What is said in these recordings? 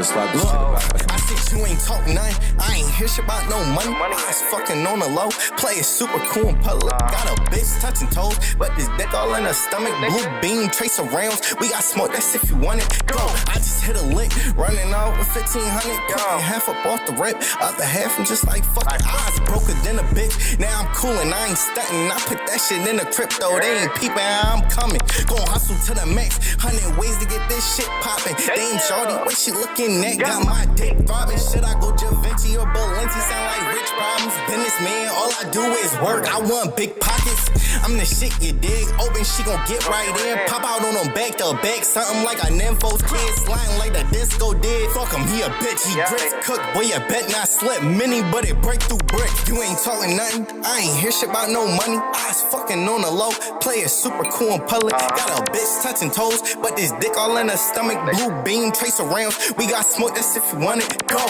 slap this shit about it. I think you ain't talk nothing. I ain't hear shit about no money. It's fucking on the low. Play it super cool and public. Got a bitch touching toes, but this dick all in her stomach. Blue beam, trace of rounds. We got smoke, that's if you want it. Go. I just hit a lick, running out with 1,500. Cutting half up off the rip. Other half, I'm just like fucking eyes broker than a bitch. Now I'm coolin', I ain't stunting. I put that shit in the crypto. They ain't peeping, I'm coming. Gon' hustle to the max. 100 ways to get this shit poppin'. Dame Shorty, what she looking at? Got my dick throbbing. Should I go Givenchy or Balenci? Sound like rich problems. Businessman, all I do is work. I want big pockets. I'm the shit, you dig? Open, she gon' get right in. Pop out on them back to back. Something like a Nympho's kid. Sliding like the disco did. Fuck him, he a bitch. He grits cook. Boy, you bet not slip. Mini, but it break through brick. You ain't talking nothing. I ain't hear shit about no money. I was fucking on the low. Play it super cool and public. Got a bitch touching toes, but this dick all in her stomach. Blue beam, trace of rounds. We got smoke, that's if you want it. Go.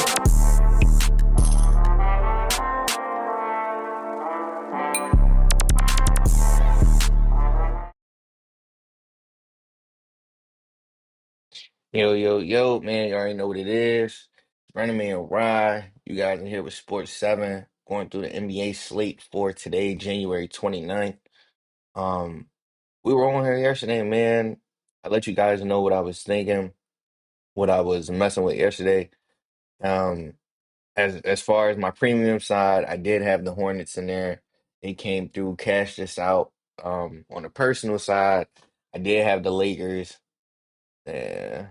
Yo, yo, yo, man, you already know what it is. Running Man Rye. You guys in here with Sports 7, going through the NBA slate for today, January 29th. Um, we were on here yesterday, man. I let you guys know what I was thinking, what I was messing with yesterday. Um, as far as my premium side, I did have the Hornets in there. They came through, cashed this out. On the personal side, I did have the Lakers. Yeah.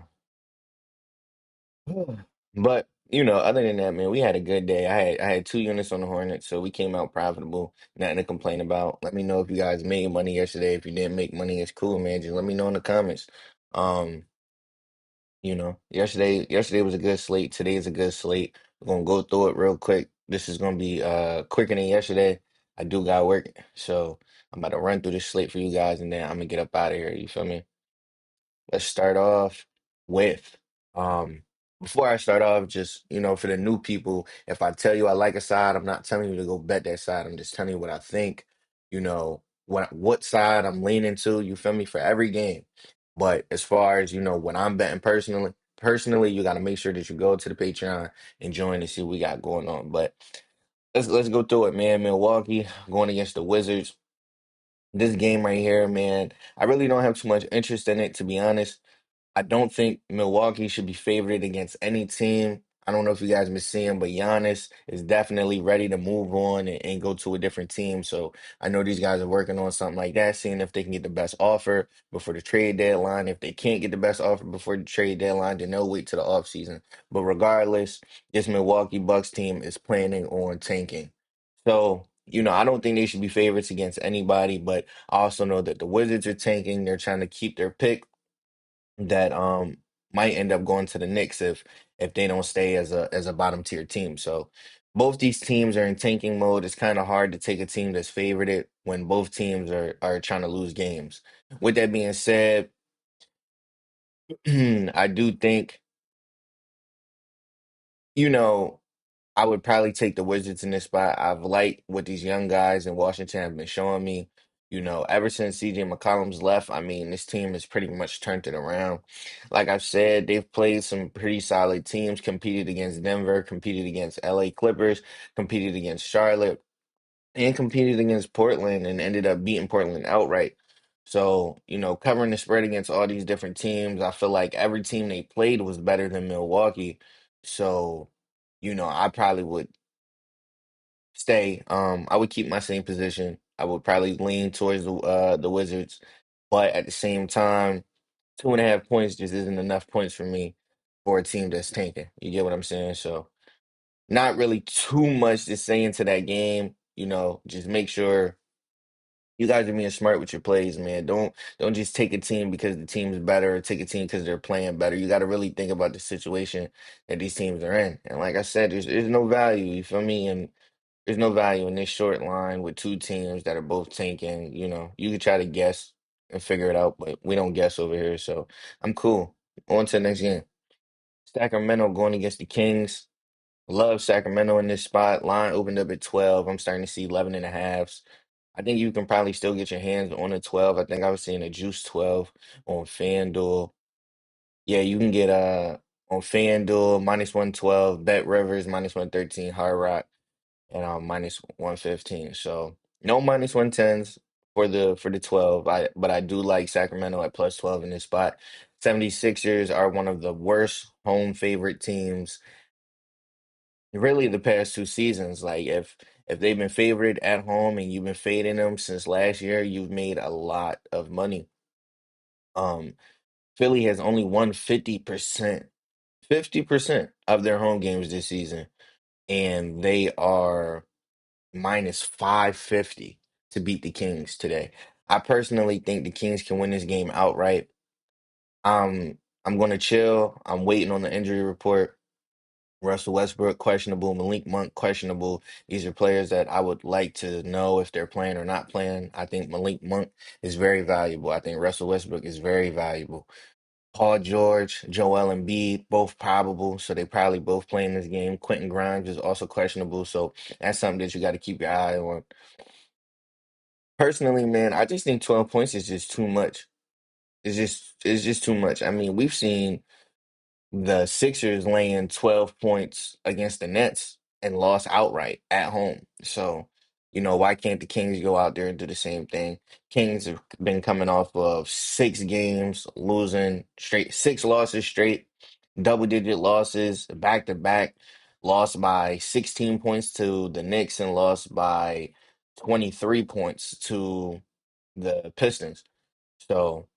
But other than that, man, we had a good day. I had 2 units on the Hornets, so we came out profitable. Nothing to complain about. Let me know if you guys made money yesterday. If you didn't make money, it's cool, man. Just let me know in the comments. Um, yesterday was a good slate. Today is a good slate. We're gonna go through it real quick. This is gonna be quicker than yesterday. I do got work, so I'm about to run through this slate for you guys, and then I'm gonna get up out of here. You feel me? Let's start off with um before I start off, just for the new people, if I tell you I like a side, I'm not telling you to go bet that side. I'm just telling you what I think, what side I'm leaning to, you feel me, for every game. But as far as, when I'm betting personally, you gotta make sure that you go to the Patreon and join to see what we got going on. But let's go through it, man. Milwaukee going against the Wizards. This game right here, man, I really don't have too much interest in it, to be honest. I don't think Milwaukee should be favored against any team. I don't know if you guys been seeing, but Giannis is definitely ready to move on and go to a different team. So I know these guys are working on something like that, seeing if they can get the best offer before the trade deadline. If they can't get the best offer before the trade deadline, then they'll wait to the offseason. But regardless, this Milwaukee Bucks team is planning on tanking. So, I don't think they should be favorites against anybody, but I also know that the Wizards are tanking. They're trying to keep their pick that might end up going to the Knicks if they don't stay as a bottom tier team. So both these teams are in tanking mode. It's kind of hard to take a team that's favored when both teams are trying to lose games. With that being said, I do think, you know. I would probably take the Wizards in this spot. I've liked what these young guys in Washington have been showing me. Ever since CJ McCollum's left, I mean, this team has pretty much turned it around. Like I've said, they've played some pretty solid teams, competed against Denver, competed against LA Clippers, competed against Charlotte, and competed against Portland and ended up beating Portland outright. So, covering the spread against all these different teams, I feel like every team they played was better than Milwaukee. So, I probably would stay. I would keep my same position. I would probably lean towards the Wizards, but at the same time, 2.5 points just isn't enough points for me for a team that's tanking. You get what I'm saying? So not really too much to say into that game. Just make sure you guys are being smart with your plays, man. Don't just take a team because the team's better or take a team because they're playing better. You got to really think about the situation that these teams are in. And like I said, there's no value, you feel me? And there's no value in this short line with two teams that are both tanking. You could try to guess and figure it out, but we don't guess over here. So I'm cool. On to the next game. Sacramento going against the Kings. Love Sacramento in this spot. Line opened up at 12. I'm starting to see 11 and a halves. I think you can probably still get your hands on a 12. I think I was seeing a juice 12 on FanDuel. Yeah, you can get. on FanDuel, -112, Bet Rivers, -113, Hard Rock, and -115. So no -110s for the 12. But I do like Sacramento at +12 in this spot. 76ers are one of the worst home favorite teams really the past two seasons. Like if they've been favored at home and you've been fading them since last year, you've made a lot of money. Um, Philly has only won 50% of their home games this season, and they are -550 to beat the Kings today. I personally think the Kings can win this game outright. I'm going to chill. I'm waiting on the injury report. Russell Westbrook questionable, Malik Monk questionable. These are players that I would like to know if they're playing or not playing. I think Malik Monk is very valuable. I think Russell Westbrook is very valuable. Paul George, Joel Embiid, both probable, so they probably both play in this game. Quentin Grimes is also questionable, so that's something that you got to keep your eye on. Personally, man, I just think 12 points is just too much. It's just too much. I mean, we've seen the Sixers laying 12 points against the Nets and lost outright at home. So, why can't the Kings go out there and do the same thing? Kings have been coming off of 6 games, losing straight, 6 losses straight, double-digit losses back to back, lost by 16 points to the Knicks and lost by 23 points to the Pistons. So,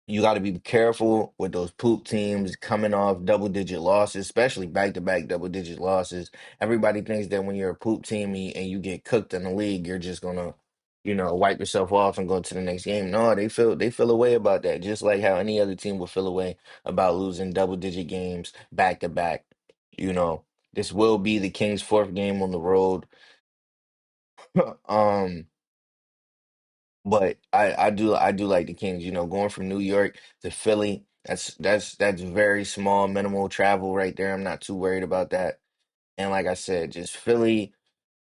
you got to be careful with those poop teams coming off double-digit losses, especially back-to-back double-digit losses. Everybody thinks that when you're a poop team and you get cooked in the league, you're just gonna, wipe yourself off and go to the next game. No, they feel a way about that, just like how any other team would feel a way about losing double-digit games back-to-back. You know, this will be the Kings' fourth game on the road. Um, But I do like the Kings, going from New York to Philly, that's very small, minimal travel right there. I'm not too worried about that. And like I said, just Philly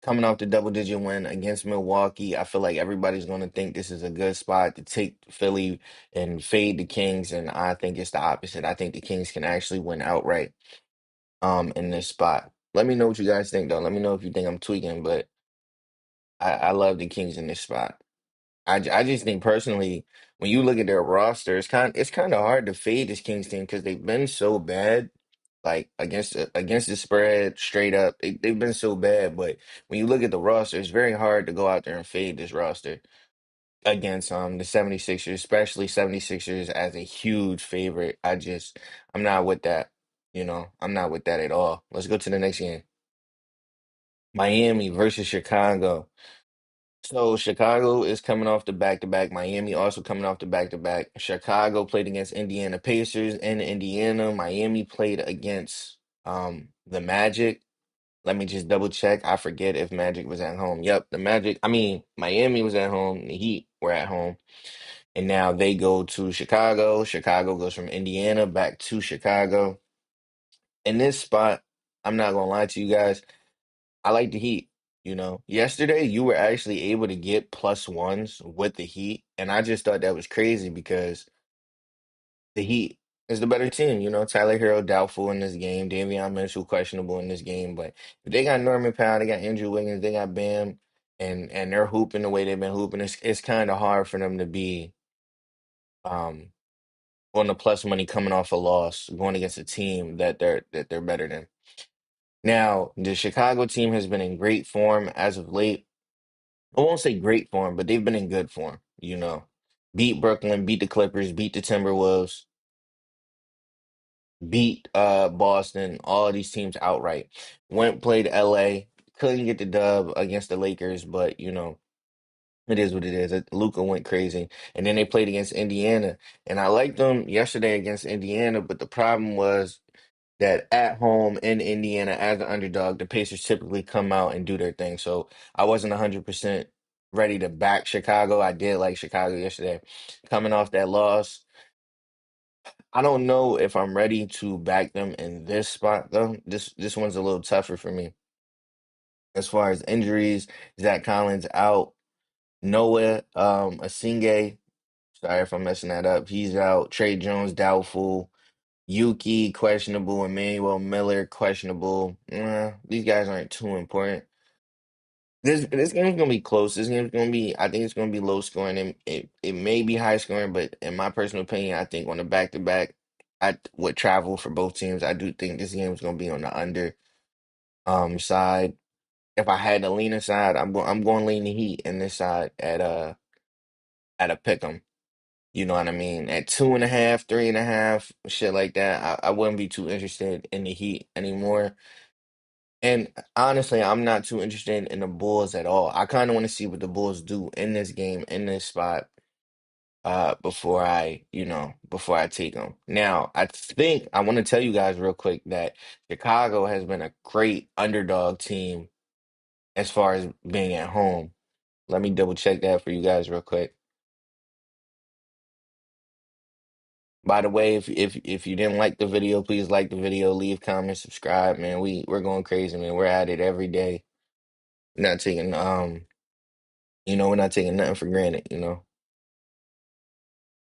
coming off the double digit win against Milwaukee. I feel like everybody's going to think this is a good spot to take Philly and fade the Kings, and I think it's the opposite. I think the Kings can actually win outright in this spot. Let me know what you guys think though. Let me know if you think I'm tweaking, but I love the Kings in this spot. I just think personally, when you look at their roster, it's kind of hard to fade this Kings team because they've been so bad, like against the spread, straight up. They've been so bad, but when you look at the roster, it's very hard to go out there and fade this roster against the 76ers, especially 76ers as a huge favorite. I'm not with that. I'm not with that at all. Let's go to the next game. Miami versus Chicago. So Chicago is coming off the back-to-back. Miami also coming off the back-to-back. Chicago played against Indiana Pacers in Indiana. Miami played against the Magic. Let me just double check. I forget if Magic was at home. Yep, Miami was at home. The Heat were at home. And now they go to Chicago. Chicago goes from Indiana back to Chicago. In this spot, I'm not gonna lie to you guys. I like the Heat. Yesterday you were actually able to get +1s with the Heat, and I just thought that was crazy because the Heat is the better team. Tyler Hero doubtful in this game, Davion Mitchell questionable in this game, but if they got Norman Powell, they got Andrew Wiggins, they got Bam, and they're hooping the way they've been hooping. It's kind of hard for them to be um on the plus money coming off a loss, going against a team that they're better than. Now, the Chicago team has been in great form as of late. I won't say great form, but they've been in good form. Beat Brooklyn, beat the Clippers, beat the Timberwolves, beat Boston, all of these teams outright. Went played LA, couldn't get the dub against the Lakers, but it is what it is. Luca went crazy. And then they played against Indiana. And I liked them yesterday against Indiana, but the problem was that at home in Indiana as an underdog, the Pacers typically come out and do their thing. So I wasn't 100% ready to back Chicago. I did like Chicago yesterday. Coming off that loss, I don't know if I'm ready to back them in this spot though. This one's a little tougher for me. As far as injuries, Zach Collins out. Noah Asinge, sorry if I'm messing that up. He's out. Trey Jones doubtful. Yuki questionable, Emmanuel Miller questionable. These guys aren't too important. This game's gonna be close. This game's gonna be, I think it's gonna be low scoring. And it may be high scoring, but in my personal opinion, I think on the back to back, I would travel for both teams. I do think this game's gonna be on the under side. If I had to lean aside, I'm going to lean the Heat in this side at a pick 'em. You know what I mean? At 2.5, 3.5, shit like that. I wouldn't be too interested in the Heat anymore. And honestly, I'm not too interested in the Bulls at all. I kind of want to see what the Bulls do in this game, in this spot, before before I take them. Now, I think I want to tell you guys real quick that Chicago has been a great underdog team as far as being at home. Let me double check that for you guys real quick. By the way, if you didn't like the video, please like the video, leave comments, subscribe, man. We're going crazy, man. We're at it every day. Not taking we're not taking nothing for granted, you know.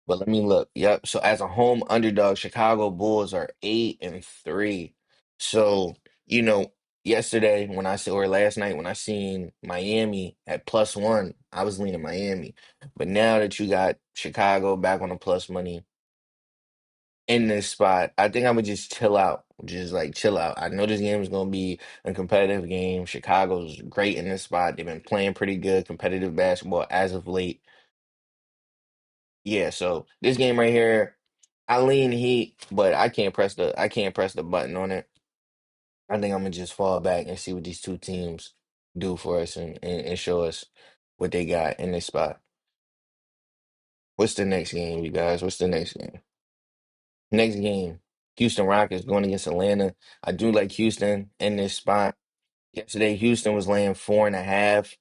But let me look. Yep. So as a home underdog, Chicago Bulls are 8-3. So, you know, yesterday when I saw or last night when I seen Miami at +1, I was leaning Miami. But now that you got Chicago back on the plus money in this spot, I think I'm gonna just chill out. Just like chill out. I know this game is gonna be a competitive game. Chicago's great in this spot. They've been playing pretty good competitive basketball as of late. Yeah, so this game right here, I lean Heat, but I can't press the button on it. I think I'm gonna just fall back and see what these two teams do for us and show us what they got in this spot. What's the next game, you guys? What's the next game? Next game, Houston Rockets going against Atlanta. I do like Houston in this spot. Yesterday, Houston was laying 4.5.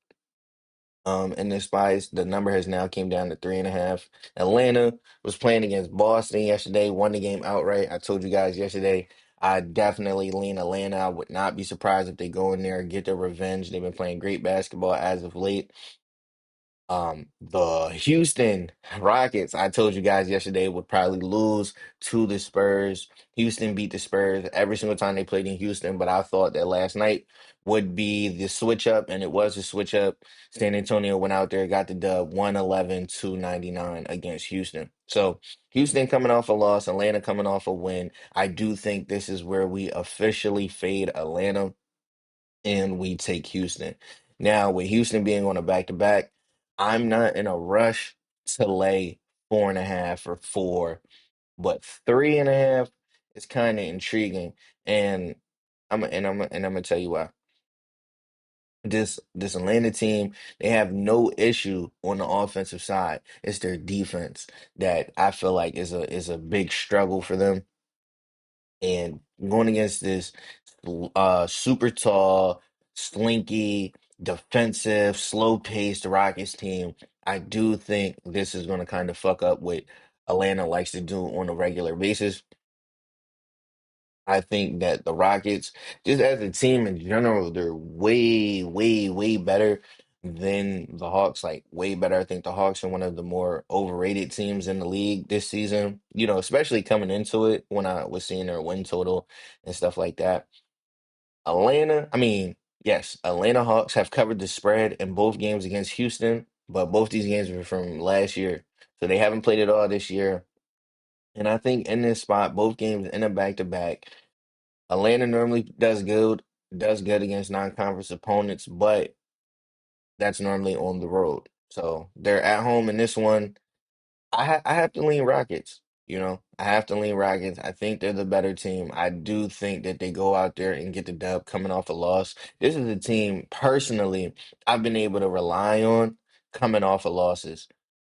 In this spice, the number has now came down to 3.5. Atlanta was playing against Boston yesterday, won the game outright. I told you guys yesterday, I definitely lean Atlanta. I would not be surprised if they go in there and get their revenge. They've been playing great basketball as of late. The Houston Rockets, I told you guys yesterday, would probably lose to the Spurs. Houston beat the Spurs every single time they played in Houston, but I thought that last night would be the switch up, and it was a switch up. San Antonio went out there, got the dub 111-99 against Houston. So Houston coming off a loss, Atlanta coming off a win. I do think this is where we officially fade Atlanta and we take Houston. Now, with Houston being on a back-to-back, I'm not in a rush to lay 4.5 or 4, but 3.5 is kind of intriguing. And I'm gonna tell you why. This Atlanta team, they have no issue on the offensive side. It's their defense that I feel like is a big struggle for them. And going against this super tall, slinky, defensive, slow-paced Rockets team, I do think this is going to kind of fuck up what Atlanta likes to do on a regular basis. I think that the Rockets, just as a team in general, they're way, way, way better than the Hawks. Like way better. I think the Hawks are one of the more overrated teams in the league this season. You know, especially coming into it when I was seeing their win total and stuff like that. I mean, yes, Atlanta Hawks have covered the spread in both games against Houston, but both these games were from last year. So they haven't played it all this year. And I think in this spot, both games in a back-to-back. Atlanta normally does good against non-conference opponents, but that's normally on the road. So they're at home in this one. I have to lean Rockets. You know, I have to lean Rockets. I think they're the better team. I do think that they go out there and get the dub coming off a loss. This is a team personally I've been able to rely on coming off of losses.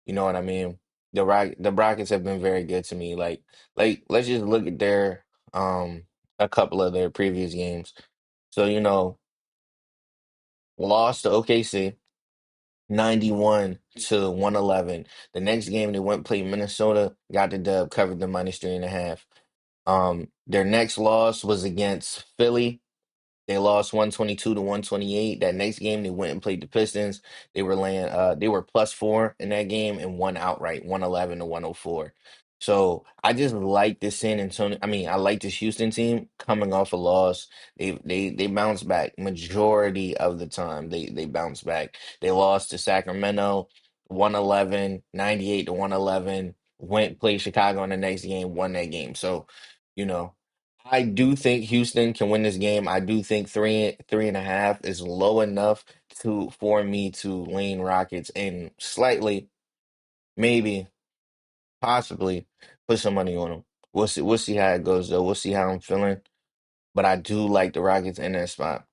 You know what I mean? The Rockets have been very good to me. Like let's just look at their a couple of their previous games. So, lost to OKC 91-111. The next game they went play Minnesota, got the dub, covered the -3.5. Their next loss was against Philly. They lost 122-128. That next game they went and played the Pistons. They were +4 in that game and won outright, 111-104. So I just like this San Antonio. I mean, I like this Houston team coming off a loss. They bounce back majority of the time. They bounce back. They lost to Sacramento 111, 98 to 111. Went played Chicago in the next game, won that game. So, you know, I do think Houston can win this game. I do think three and a half is low enough to for me to lean Rockets and slightly, maybe. Possibly put some money on them. We'll see. We'll see how it goes, though. We'll see how I'm feeling. But I do like the Rockets in that spot.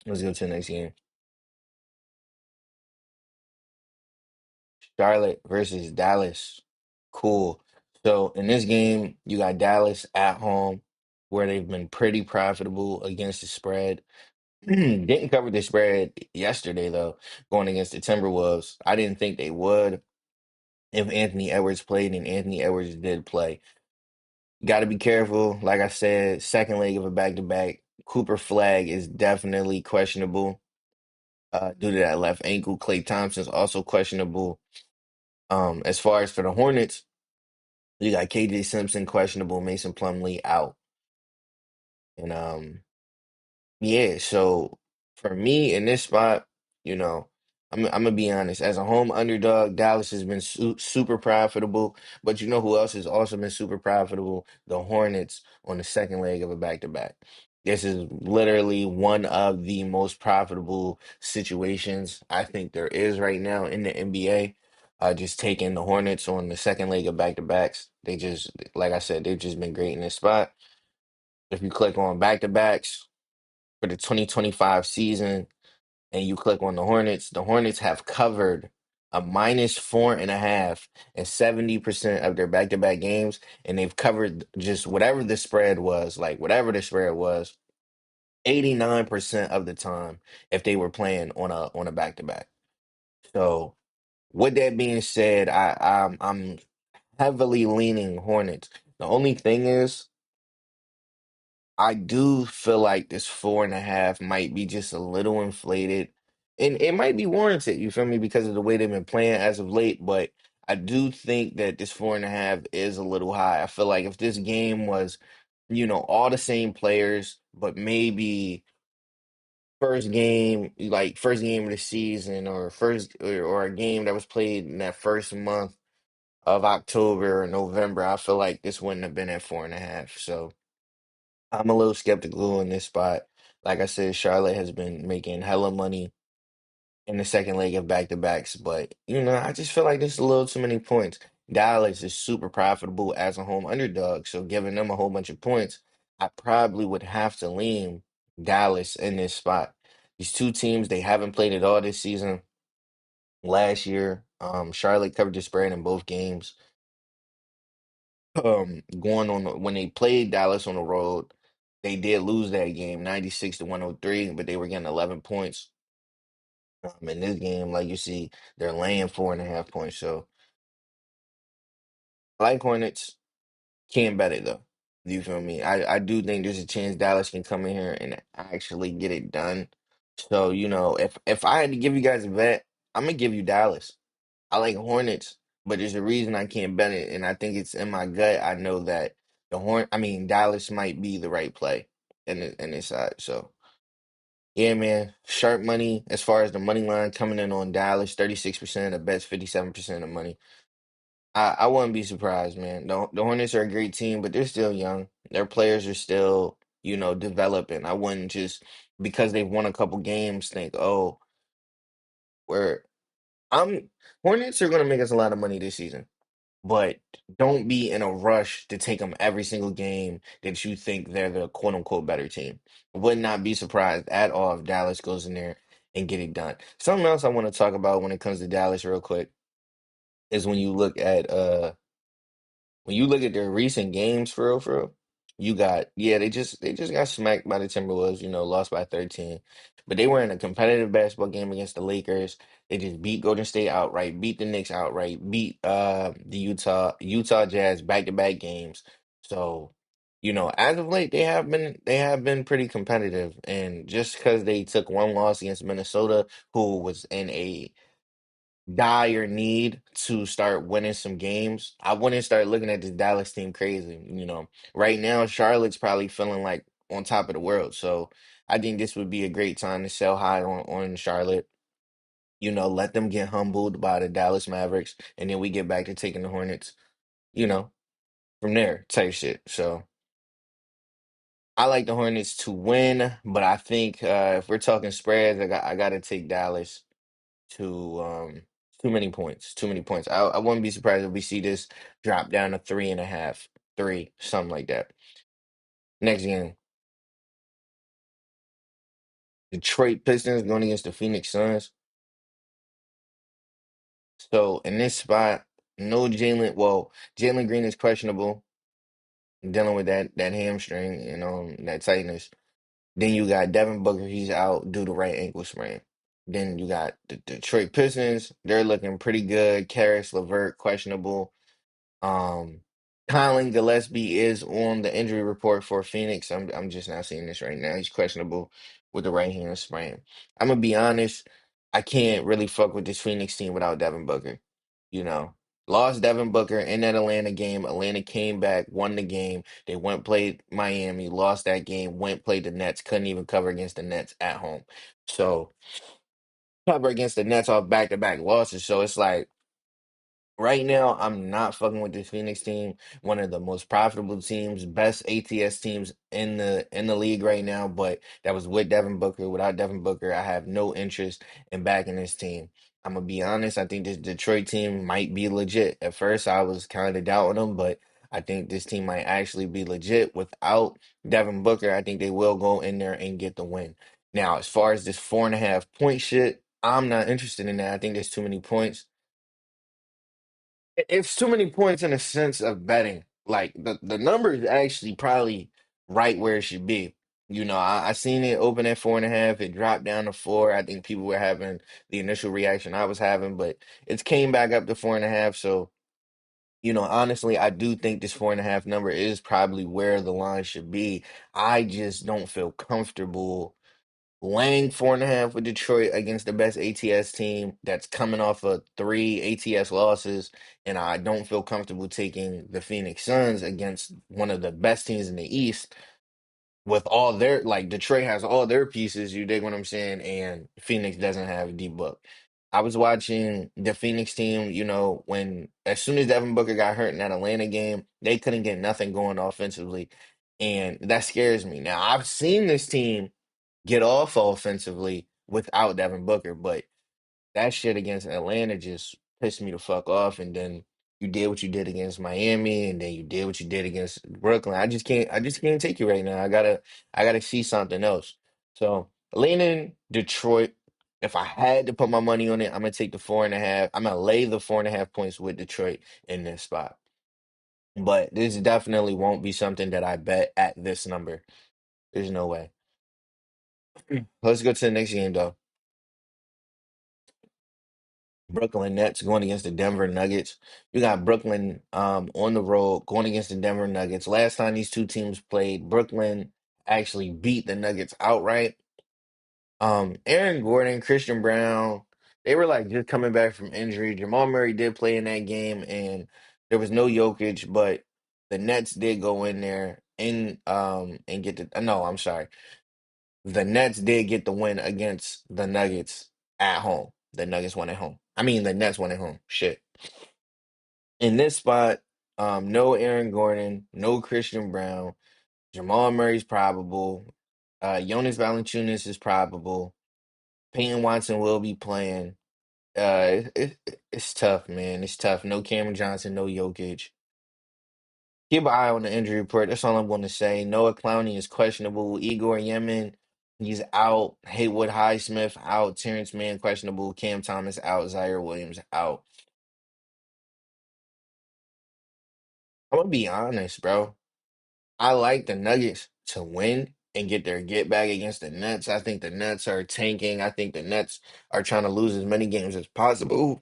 Let's go to the next game. Charlotte versus Dallas. Cool. So in this game, you got Dallas at home, where they've been pretty profitable against the spread. Didn't cover the spread yesterday, though, going against the Timberwolves. I didn't think they would if Anthony Edwards played, and Anthony Edwards did play. Got to be careful. Like I said, second leg of a back-to-back. Cooper Flag is definitely questionable due to that left ankle. Klay Thompson's also questionable. As far as for the Hornets, you got KJ Simpson questionable, Mason Plumlee out. And yeah, so for me in this spot, you know, I'm gonna be honest. As a home underdog, Dallas has been super profitable. But you know who else has also been super profitable? The Hornets on the second leg of a back-to-back. This is literally one of the most profitable situations I think there is right now in the NBA. Just taking the Hornets on the second leg of back-to-backs. They just, like I said, they've just been great in this spot. If you click on back-to-backs for the 2025 season and you click on the Hornets have covered a -4.5 in 70% of their back-to-back games, and they've covered just whatever the spread was, like whatever the spread was, 89% of the time if they were playing on a back-to-back. So with that being said, I'm heavily leaning Hornets. The only thing is I do feel like this 4.5 might be just a little inflated, and it might be warranted, you feel me, because of the way they've been playing as of late. But I do think that this 4.5 is a little high. I feel like if this game was, all the same players, but maybe first game of the season, or a game that was played in that first month of October or November, I feel like this wouldn't have been at 4.5. So. I'm a little skeptical in this spot. Like I said, Charlotte has been making hella money in the second leg of back-to-backs, but I just feel like there's a little too many points. Dallas is super profitable as a home underdog, so giving them a whole bunch of points, I probably would have to lean Dallas in this spot. These two teams, they haven't played at all this season. Last year, Charlotte covered the spread in both games. Going on when they played Dallas on the road, they did lose that game 96 to 103, but they were getting 11 points. In this game, like you see, they're laying 4.5 points. So I like Hornets, can't bet it though. You feel me? I do think there's a chance Dallas can come in here and actually get it done. So, if I had to give you guys a bet, I'm gonna give you Dallas. I like Hornets, but there's a reason I can't bet it, and I think it's in my gut. I know that I mean Dallas might be the right play in this side. So yeah, man, sharp money as far as the money line coming in on Dallas, 36% of bets, 57% of money. I wouldn't be surprised, man. The Hornets are a great team, but they're still young. Their players are still, developing. I wouldn't just because they've won a couple games think, oh, we're I'm Hornets are gonna make us a lot of money this season. But don't be in a rush to take them every single game that you think they're the quote unquote better team. Would not be surprised at all if Dallas goes in there and get it done. Something else I want to talk about when it comes to Dallas real quick is when you look at their recent games for real, you got yeah, they just got smacked by the Timberwolves, lost by 13. But they were in a competitive basketball game against the Lakers. They just beat Golden State outright, beat the Knicks outright, beat the Utah Jazz back-to-back games. So, as of late they have been pretty competitive. And just because they took one loss against Minnesota, who was in a dire need to start winning some games, I wouldn't start looking at this Dallas team crazy. Right now, Charlotte's probably feeling like on top of the world. So I think this would be a great time to sell high on Charlotte. Let them get humbled by the Dallas Mavericks, and then we get back to taking the Hornets, you know, from there type shit. So I like the Hornets to win, but I think if we're talking spreads, I got to take Dallas to too many points. Too many points. I wouldn't be surprised if we see this drop down to 3.5, three, something like that. Next game, Detroit Pistons going against the Phoenix Suns. So in this spot, no Jalen. Well, Jalen Green is questionable, dealing with that hamstring and that tightness. Then you got Devin Booker, he's out due to right ankle sprain. Then you got the Detroit Pistons, they're looking pretty good. Karis LeVert questionable. Um, Colin Gillespie is on the injury report for Phoenix. I'm just not seeing this right now. He's questionable with the right hand sprain. I'm gonna be honest, I can't really fuck with this Phoenix team without Devin Booker. You know, lost Devin Booker in that Atlanta game. Atlanta came back, won the game. They went played Miami, lost that game, went played the Nets, couldn't even cover against the Nets at home. So cover against the Nets off back-to-back losses. So it's like right now, I'm not fucking with this Phoenix team. One of the most profitable teams, best ATS teams in the league right now. But that was with Devin Booker. Without Devin Booker, I have no interest in backing this team. I'm gonna be honest. I think this Detroit team might be legit. At first, I was kind of doubting them, but I think this team might actually be legit without Devin Booker. I think they will go in there and get the win. Now, as far as this 4.5 point shit, I'm not interested in that. I think there's too many points. It's too many points in a sense of betting. Like the number is actually probably right where it should be. I seen it open at 4.5. It dropped down to 4. I think people were having the initial reaction I was having, but it's came back up to 4.5. So, honestly, I do think this 4.5 number is probably where the line should be. I just don't feel comfortable laying 4.5 with Detroit against the best ATS team that's coming off of three ATS losses, and I don't feel comfortable taking the Phoenix Suns against one of the best teams in the East with all their like Detroit has all their pieces, you dig what I'm saying, and Phoenix doesn't have a D book. I was watching the Phoenix team, when as soon as Devin Booker got hurt in that Atlanta game, they couldn't get nothing going offensively. And that scares me. Now, I've seen this team get off offensively without Devin Booker. But that shit against Atlanta just pissed me the fuck off. And then you did what you did against Miami, and then you did what you did against Brooklyn. I just can't take you right now. I gotta see something else. So leaning Detroit. If I had to put my money on it, I'm gonna take the 4.5. I'm gonna lay the 4.5 points with Detroit in this spot. But this definitely won't be something that I bet at this number. There's no way. Let's go to the next game though. Brooklyn Nets going against the Denver Nuggets. You got Brooklyn on the road going against the Denver Nuggets. Last time these two teams played, Brooklyn actually beat the Nuggets outright. Aaron Gordon, Christian Brown, they were like just coming back from injury. Jamal Murray did play in that game, and there was no Jokic, but the Nets did go in there and get the no, I'm sorry. The Nets did get the win against the Nuggets at home. The Nuggets won at home. I mean, the Nets won at home. Shit. In this spot, no Aaron Gordon, no Christian Brown. Jamal Murray's probable. Jonas Valanciunas is probable. Peyton Watson will be playing. It's tough, man. It's tough. No Cameron Johnson, no Jokic. Keep an eye on the injury report. That's all I'm going to say. Noah Clowney is questionable. Igor Yemen, he's out. Haywood Highsmith out. Terrence Mann questionable. Cam Thomas out. Zaire Williams out. I'm gonna be honest, bro. I like the Nuggets to win and get their get back against the Nets. I think the Nets are tanking. I think the Nets are trying to lose as many games as possible.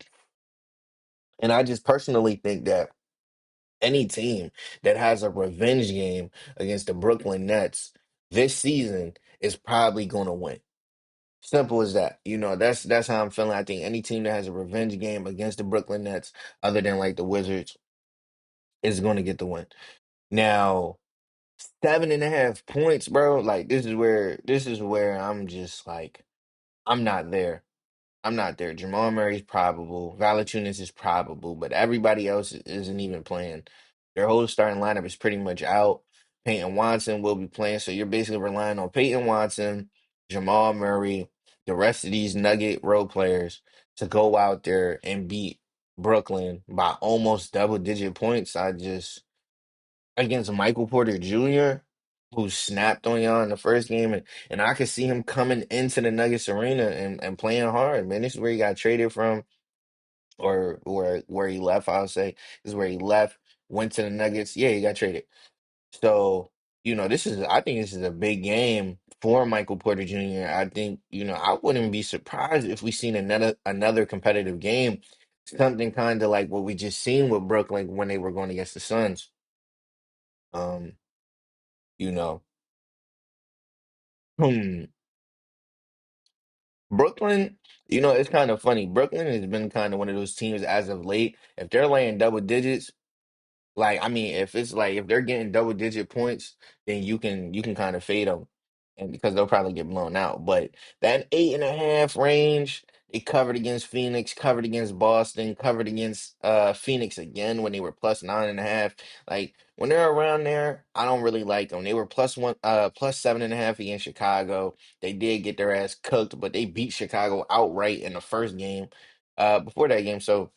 And I just personally think that any team that has a revenge game against the Brooklyn Nets this season is probably going to win. Simple as that. That's how I'm feeling. I think any team that has a revenge game against the Brooklyn Nets, other than like the Wizards, is going to get the win. Now, 7.5 points, bro. Like this is where I'm just like I'm not there. I'm not there. Jamal Murray's probable. Valanciunas is probable, but everybody else isn't even playing. Their whole starting lineup is pretty much out. Peyton Watson will be playing, so you're basically relying on Peyton Watson, Jamal Murray, the rest of these Nugget role players to go out there and beat Brooklyn by almost double-digit points. I just against Michael Porter Jr., who snapped on y'all in the first game, and I could see him coming into the Nuggets arena and playing hard, man. This is where he got traded from, or where he left, I'll say. This is where he left, went to the Nuggets. Yeah, he got traded. So, I think this is a big game for Michael Porter Jr. I think, I wouldn't be surprised if we seen another competitive game, something kind of like what we just seen with Brooklyn when they were going against the Suns. Um, you know. Hmm. Brooklyn, it's kind of funny. Brooklyn has been kind of one of those teams as of late. If they're laying double digits, like, I mean, if it's like if they're getting double-digit points, then you can kind of fade them, and because they'll probably get blown out. But that 8.5 range, they covered against Phoenix, covered against Boston, covered against Phoenix again when they were plus 9.5. Like when they're around there, I don't really like them. They were plus 7.5 against Chicago. They did get their ass cooked, but they beat Chicago outright in the first game, before that game. So.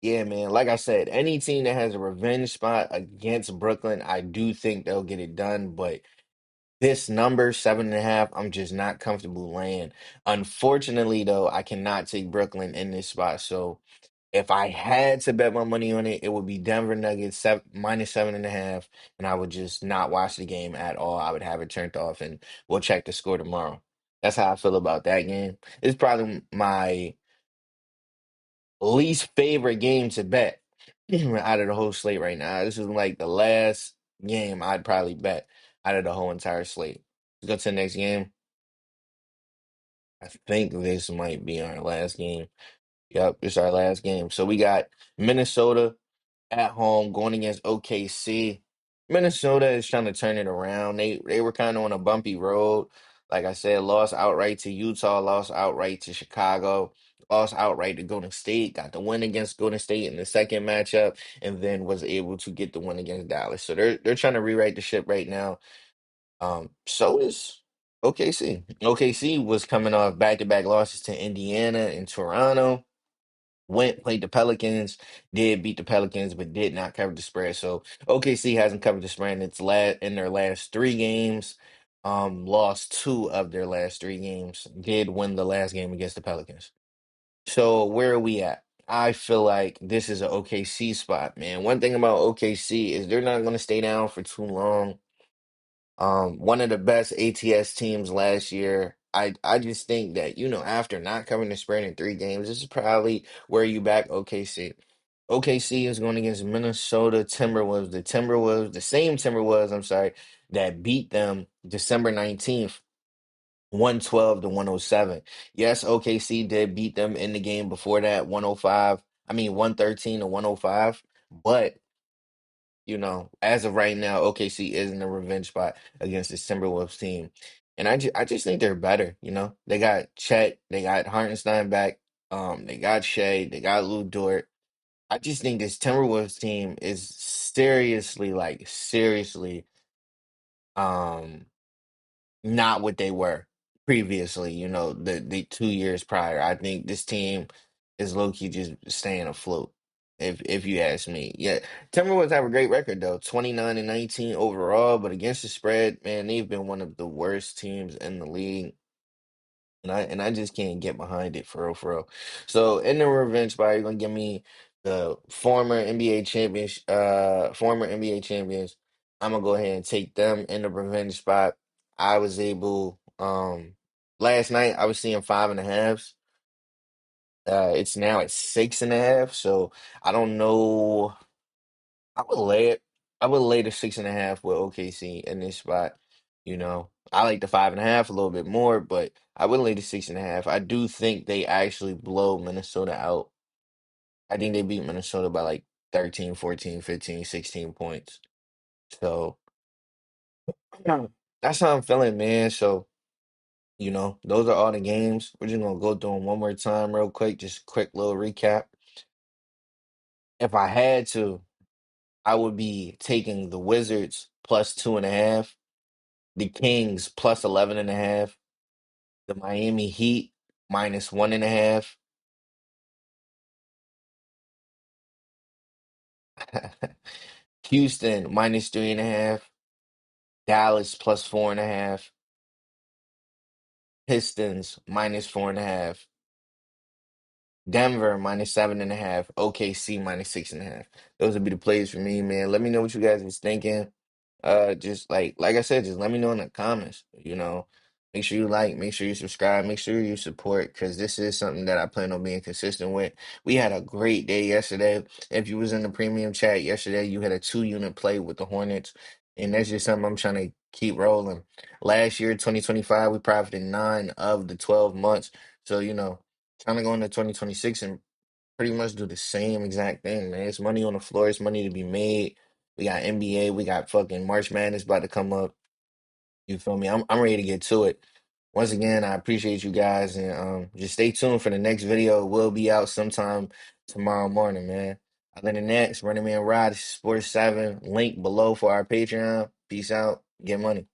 Yeah, man. Like I said, any team that has a revenge spot against Brooklyn, I do think they'll get it done. But this number, 7.5, I'm just not comfortable laying. Unfortunately, though, I cannot take Brooklyn in this spot. So if I had to bet my money on it, it would be Denver Nuggets minus 7.5, and I would just not watch the game at all. I would have it turned off, and we'll check the score tomorrow. That's how I feel about that game. It's probably my least favorite game to bet out of the whole slate right now. This is like the last game I'd probably bet out of the whole entire slate. Let's go to the next game. I think this might be our last game. Yep, it's our last game. So we got Minnesota at home going against OKC. Minnesota is trying to turn it around. They were kind of on a bumpy road. Like I said, lost outright to Utah, lost outright to Chicago, lost outright to Golden State, got the win against Golden State in the second matchup, and then was able to get the win against Dallas. So they're trying to rewrite the ship right now. So is OKC. OKC was coming off back-to-back losses to Indiana and Toronto. Went played the Pelicans, did beat the Pelicans, but did not cover the spread. So OKC hasn't covered the spread in their last three games. Lost two of their last three games. Did win the last game against the Pelicans. So where are we at? I feel like this is an OKC spot, man. One thing about OKC is they're not going to stay down for too long. One of the best ATS teams last year. I just think that, after not covering the spread in three games, this is probably where you back OKC. OKC is going against Minnesota Timberwolves. The same Timberwolves, I'm sorry, that beat them December 19th, 112 to 107. Yes, OKC did beat them in the game before that, 105. I mean, 113 to 105. But as of right now, OKC is in a revenge spot against this Timberwolves team. And I just think they're better, They got Chet, they got Hartenstein back, they got Shea, they got Lou Dort. I just think this Timberwolves team is seriously, like seriously, um, not what they were previously, the 2 years prior. I think this team is low-key just staying afloat, if you ask me. Yeah, Timberwolves have a great record though, 29 and 19 overall, but against the spread, man, they've been one of the worst teams in the league. And I just can't get behind it for real, for real. So in the revenge spot, you're gonna give me the former NBA champions. I'm gonna go ahead and take them in the revenge spot. I was able, last night I was seeing 5.5s. It's now at 6.5. So I don't know. I would lay it. I would lay the 6.5 with OKC in this spot. You know, I like the 5.5 a little bit more, but I would lay the 6.5. I do think they actually blow Minnesota out. I think they beat Minnesota by like 13, 14, 15, 16 points. So yeah, that's how I'm feeling, man. So, those are all the games. We're just gonna go through them one more time real quick, just quick little recap. If I had to, I would be taking the Wizards plus 2.5, the Kings plus 11.5, the Miami Heat minus 1.5, Houston minus 3.5, Dallas plus 4.5, Pistons minus 4.5, Denver minus 7.5, OKC minus 6.5. Those would be the plays for me, man. Let me know what you guys was thinking. Just like I said, just let me know in the comments. Make sure you like, make sure you subscribe, make sure you support, because this is something that I plan on being consistent with. We had a great day yesterday. If you was in the premium chat yesterday, you had a 2 unit play with the Hornets, and that's just something I'm trying to keep rolling. Last year, 2025, we profited 9 of the 12 months. So, trying to go into 2026 and pretty much do the same exact thing, man. It's money on the floor, it's money to be made. We got NBA, we got fucking March Madness about to come up. You feel me? I'm ready to get to it. Once again, I appreciate you guys, and just stay tuned for the next video. It will be out sometime tomorrow morning, man. Other than that, it's Running Man Rod, Sports 7. Link below for our Patreon. Peace out. Get money.